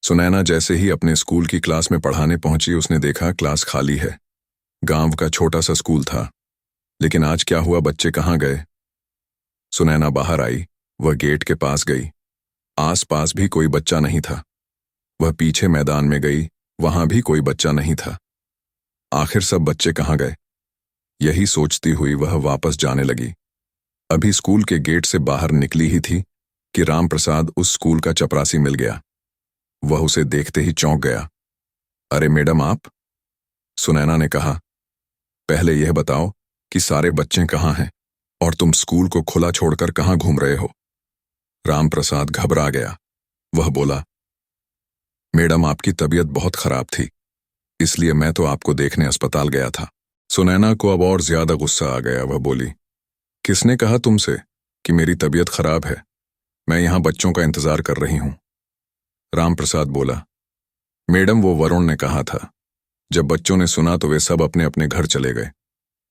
सुनैना जैसे ही अपने स्कूल की क्लास में पढ़ाने पहुंची उसने देखा क्लास खाली है। गांव का छोटा सा स्कूल था, लेकिन आज क्या हुआ, बच्चे कहाँ गए? सुनैना बाहर आई। वह गेट के पास गई। आसपास भी कोई बच्चा नहीं था। वह पीछे मैदान में गई, वहां भी कोई बच्चा नहीं था। आखिर सब बच्चे कहाँ गए? यही सोचती हुई वह वापस जाने लगी। अभी स्कूल के गेट से बाहर निकली ही थी कि रामप्रसाद उस स्कूल का चपरासी मिल गया। वह उसे देखते ही चौंक गया। अरे मैडम, आप? सुनैना ने कहा। पहले यह बताओ कि सारे बच्चे कहाँ हैं और तुम स्कूल को खुला छोड़कर कहाँ घूम रहे हो? रामप्रसाद घबरा गया। वह बोला, मैडम, आपकी तबीयत बहुत खराब थी, इसलिए मैं तो आपको देखने अस्पताल गया था। सुनैना को अब और ज्यादा गुस्सा आ गया। वह बोली, किसने कहा तुमसे कि मेरी तबीयत खराब है? मैं यहां बच्चों का इंतजार कर रही हूं। रामप्रसाद बोला, मैडम, वो वरुण ने कहा था। जब बच्चों ने सुना तो वे सब अपने अपने घर चले गए।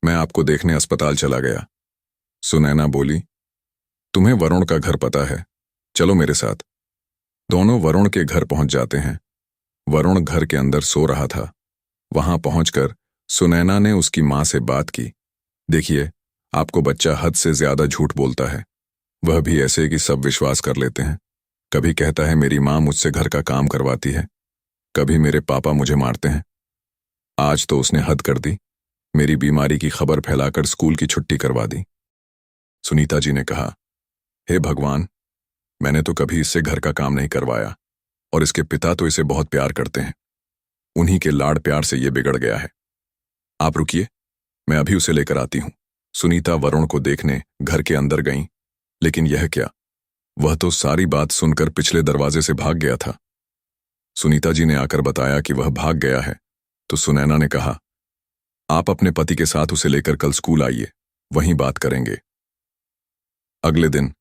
मैं आपको देखने अस्पताल चला गया। सुनैना बोली, तुम्हें वरुण का घर पता है, चलो मेरे साथ। दोनों वरुण के घर पहुंच जाते हैं। वरुण घर के अंदर सो रहा था। वहां पहुंचकर सुनैना ने उसकी मां से बात की। देखिए, आपको बच्चा हद से ज्यादा झूठ बोलता है, वह भी ऐसे कि सब विश्वास कर लेते हैं। कभी कहता है मेरी मां मुझसे घर का काम करवाती है, कभी मेरे पापा मुझे मारते हैं। आज तो उसने हद कर दी, मेरी बीमारी की खबर फैलाकर स्कूल की छुट्टी करवा दी। सुनीता जी ने कहा, हे भगवान, मैंने तो कभी इससे घर का काम नहीं करवाया और इसके पिता तो इसे बहुत प्यार करते हैं। उन्हीं के लाड़ प्यार से ये बिगड़ गया है। आप रुकिए, मैं अभी उसे लेकर आती हूं। सुनीता वरुण को देखने घर के अंदर गईं, लेकिन यह क्या, वह तो सारी बात सुनकर पिछले दरवाजे से भाग गया था। सुनीता जी ने आकर बताया कि वह भाग गया है, तो सुनैना ने कहा, आप अपने पति के साथ उसे लेकर कल स्कूल आइए, वहीं बात करेंगे। अगले दिन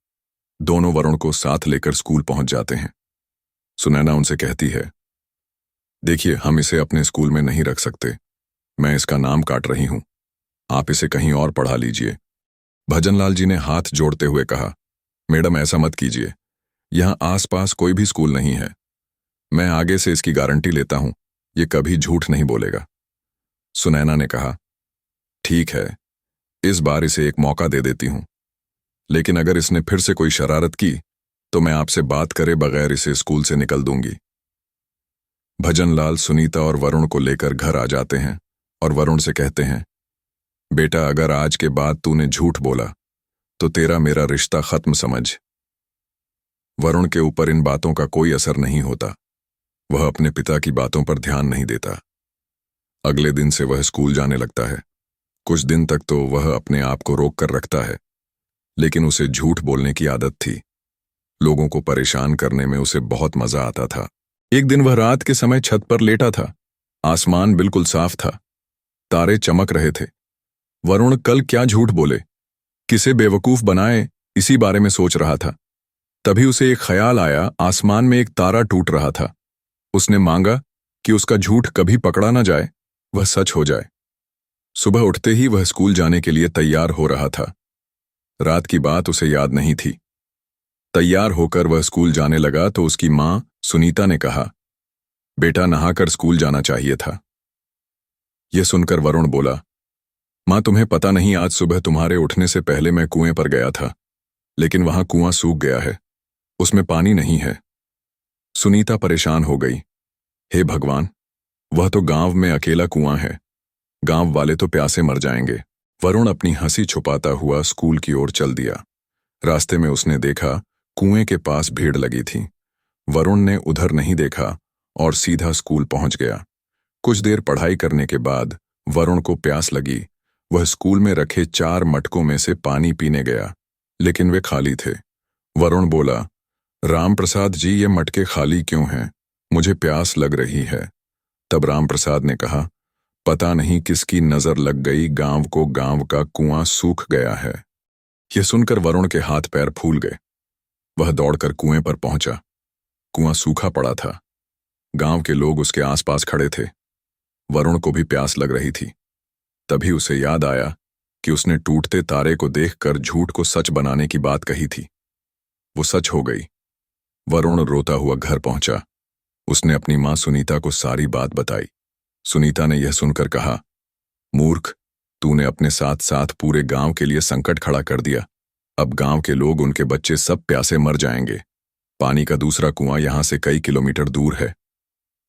दोनों वरुण को साथ लेकर स्कूल पहुंच जाते हैं। सुनैना उनसे कहती है, देखिए, हम इसे अपने स्कूल में नहीं रख सकते। मैं इसका नाम काट रही हूं, आप इसे कहीं और पढ़ा लीजिए। भजनलाल जी ने हाथ जोड़ते हुए कहा, मैडम, ऐसा मत कीजिए, यहां आसपास कोई भी स्कूल नहीं है। मैं आगे से इसकी गारंटी लेता हूं, ये कभी झूठ नहीं बोलेगा। सुनैना ने कहा, ठीक है, इस बार इसे एक मौका दे देती हूं, लेकिन अगर इसने फिर से कोई शरारत की तो मैं आपसे बात करे बगैर इसे स्कूल से निकल दूंगी। भजनलाल सुनीता और वरुण को लेकर घर आ जाते हैं और वरुण से कहते हैं, बेटा, अगर आज के बाद तूने झूठ बोला तो तेरा मेरा रिश्ता खत्म समझ। वरुण के ऊपर इन बातों का कोई असर नहीं होता। वह अपने पिता की बातों पर ध्यान नहीं देता। अगले दिन से वह स्कूल जाने लगता है। कुछ दिन तक तो वह अपने आप को रोक कर रखता है, लेकिन उसे झूठ बोलने की आदत थी। लोगों को परेशान करने में उसे बहुत मजा आता था। एक दिन वह रात के समय छत पर लेटा था। आसमान बिल्कुल साफ था, तारे चमक रहे थे। वरुण कल क्या झूठ बोले, किसे बेवकूफ बनाए, इसी बारे में सोच रहा था। तभी उसे एक ख्याल आया, आसमान में एक तारा टूट रहा था। उसने मांगा कि उसका झूठ कभी पकड़ा ना जाए, वह सच हो जाए। सुबह उठते ही वह स्कूल जाने के लिए तैयार हो रहा था। रात की बात उसे याद नहीं थी। तैयार होकर वह स्कूल जाने लगा तो उसकी मां सुनीता ने कहा, बेटा, नहाकर स्कूल जाना चाहिए था। यह सुनकर वरुण बोला, मां, तुम्हें पता नहीं, आज सुबह तुम्हारे उठने से पहले मैं कुएं पर गया था, लेकिन वहां कुआं सूख गया है, उसमें पानी नहीं है। सुनीता परेशान हो गई। हे भगवान, वह तो गांव में अकेला कुआं है, गांव वाले तो प्यासे मर जाएंगे। वरुण अपनी हंसी छुपाता हुआ स्कूल की ओर चल दिया। रास्ते में उसने देखा कुएं के पास भीड़ लगी थी। वरुण ने उधर नहीं देखा और सीधा स्कूल पहुंच गया। कुछ देर पढ़ाई करने के बाद वरुण को प्यास लगी। वह स्कूल में रखे 4 मटकों में से पानी पीने गया, लेकिन वे खाली थे। वरुण बोला, रामप्रसाद जी, ये मटके खाली क्यों हैं? मुझे प्यास लग रही है। तब रामप्रसाद ने कहा, पता नहीं किसकी नजर लग गई, गांव को गांव का कुआं सूख गया है। यह सुनकर वरुण के हाथ पैर फूल गए। वह दौड़कर कुएं पर पहुंचा। कुआं सूखा पड़ा था। गांव के लोग उसके आसपास खड़े थे। वरुण को भी प्यास लग रही थी। तभी उसे याद आया कि उसने टूटते तारे को देखकर झूठ को सच बनाने की बात कही थी। वो सच हो गई। वरुण रोता हुआ घर पहुंचा। उसने अपनी मां सुनीता को सारी बात बताई। सुनीता ने यह सुनकर कहा, मूर्ख, तूने अपने साथ साथ पूरे गांव के लिए संकट खड़ा कर दिया। अब गांव के लोग, उनके बच्चे सब प्यासे मर जाएंगे। पानी का दूसरा कुआं यहां से कई किलोमीटर दूर है।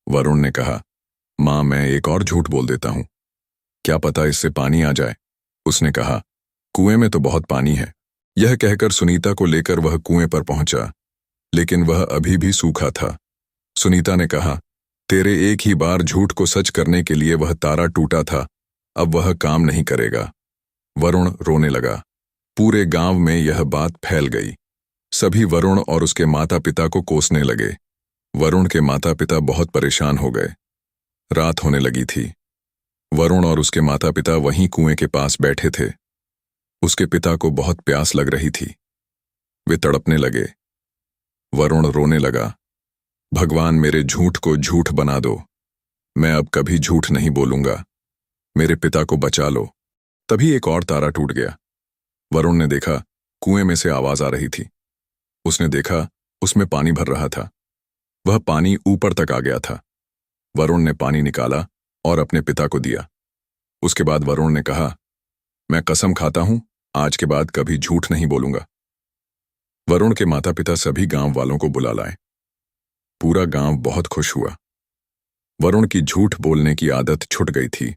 वरुण ने कहा, मां, मैं एक और झूठ बोल देता हूं, क्या पता इससे पानी आ जाए। उसने कहा, कुएं में तो बहुत पानी है। यह कहकर सुनीता को लेकर वह कुएं पर पहुंचा, लेकिन वह अभी भी सूखा था। सुनीता ने कहा, तेरे एक ही बार झूठ को सच करने के लिए वह तारा टूटा था, अब वह काम नहीं करेगा। वरुण रोने लगा। पूरे गांव में यह बात फैल गई। सभी वरुण और उसके माता पिता को कोसने लगे। वरुण के माता पिता बहुत परेशान हो गए। रात होने लगी थी। वरुण और उसके माता पिता वहीं कुएं के पास बैठे थे। उसके पिता को बहुत प्यास लग रही थी। वे तड़पने लगे। वरुण रोने लगा, भगवान, मेरे झूठ को झूठ बना दो। मैं अब कभी झूठ नहीं बोलूंगा। मेरे पिता को बचा लो। तभी एक और तारा टूट गया। वरुण ने देखा, कुएं में से आवाज आ रही थी। उसने देखा, उसमें पानी भर रहा था। वह पानी ऊपर तक आ गया था। वरुण ने पानी निकाला और अपने पिता को दिया। उसके बाद वरुण ने कहा, मैं कसम खाता हूं, आज के बाद कभी झूठ नहीं बोलूंगा। वरुण के माता पिता सभी गांव वालों को बुला लाए। पूरा गांव बहुत खुश हुआ। वरुण की झूठ बोलने की आदत छूट गई थी।